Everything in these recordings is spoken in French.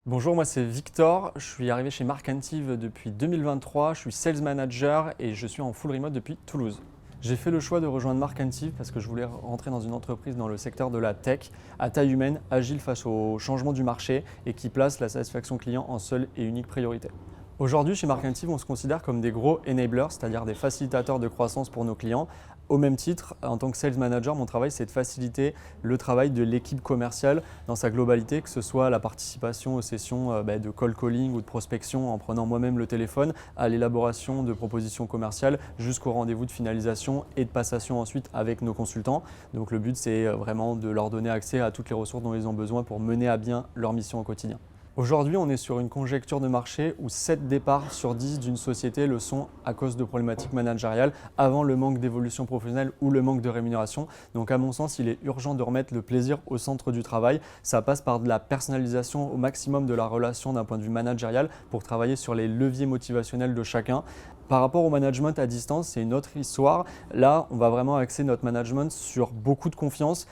Bonjour, moi c'est Victor, je suis arrivé chez Marcantive depuis 2023, je suis sales manager et je suis en full remote depuis Toulouse. J'ai fait le choix de rejoindre Marcantive parce que je voulais rentrer dans une entreprise dans le secteur de la tech, à taille humaine, agile face au changement du marché et qui place la satisfaction client en seule et unique priorité. Aujourd'hui, chez Marcantive, on se considère comme des gros enablers, c'est-à-dire des facilitateurs de croissance pour nos clients. Au même titre, en tant que sales manager, mon travail, c'est de faciliter le travail de l'équipe commerciale dans sa globalité, que ce soit la participation aux sessions de call calling ou de prospection en prenant moi-même le téléphone, à l'élaboration de propositions commerciales, jusqu'au rendez-vous de finalisation et de passation ensuite avec nos consultants. Donc le but, c'est vraiment de leur donner accès à toutes les ressources dont ils ont besoin pour mener à bien leur mission au quotidien. Aujourd'hui, on est sur une conjecture de marché où 7 départs sur 10 d'une société le sont à cause de problématiques managériales, avant le manque d'évolution professionnelle ou le manque de rémunération. Donc à mon sens, il est urgent de remettre le plaisir au centre du travail. Ça passe par de la personnalisation au maximum de la relation d'un point de vue managérial pour travailler sur les leviers motivationnels de chacun. Par rapport au management à distance, c'est une autre histoire. Là, on va vraiment axer notre management sur beaucoup de confiance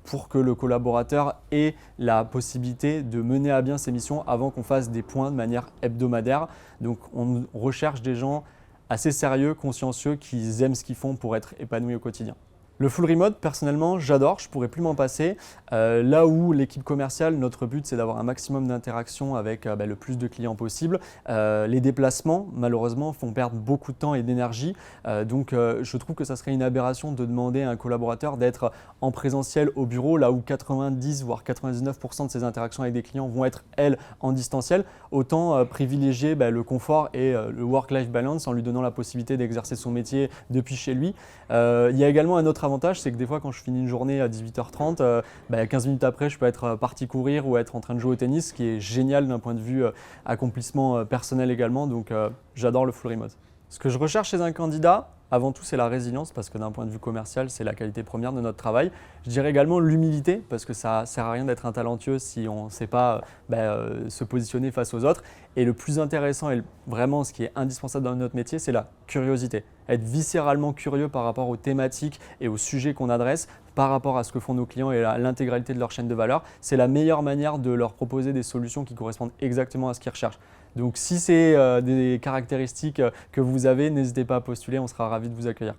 pour que le collaborateur ait la possibilité de mener à bien ses missions avant qu'on fasse des points de manière hebdomadaire. Donc, on recherche des gens assez sérieux, consciencieux, qui aiment ce qu'ils font pour être épanouis au quotidien. Le full remote, personnellement, j'adore, je ne pourrais plus m'en passer. Là où l'équipe commerciale, notre but, c'est d'avoir un maximum d'interaction avec le plus de clients possible. Les déplacements, malheureusement, font perdre beaucoup de temps et d'énergie. Donc, je trouve que ça serait une aberration de demander à un collaborateur d'être en présentiel au bureau, là où 90 voire 99% de ses interactions avec des clients vont être, elles, en distanciel. Autant privilégier le confort et le work-life balance en lui donnant la possibilité d'exercer son métier depuis chez lui. Il y a également un autre avantage, c'est que des fois quand je finis une journée à 18h30, 15 minutes après je peux être parti courir ou être en train de jouer au tennis, ce qui est génial d'un point de vue accomplissement personnel également, donc j'adore le full remote. Ce que je recherche chez un candidat, avant tout, c'est la résilience parce que d'un point de vue commercial, c'est la qualité première de notre travail. Je dirais également l'humilité parce que ça ne sert à rien d'être un talentueux si on ne sait pas se positionner face aux autres. Et le plus intéressant et vraiment ce qui est indispensable dans notre métier, c'est la curiosité. Être viscéralement curieux par rapport aux thématiques et aux sujets qu'on adresse, par rapport à ce que font nos clients et à l'intégralité de leur chaîne de valeur, c'est la meilleure manière de leur proposer des solutions qui correspondent exactement à ce qu'ils recherchent. Donc si c'est des caractéristiques que vous avez, n'hésitez pas à postuler, on sera ravis de vous accueillir.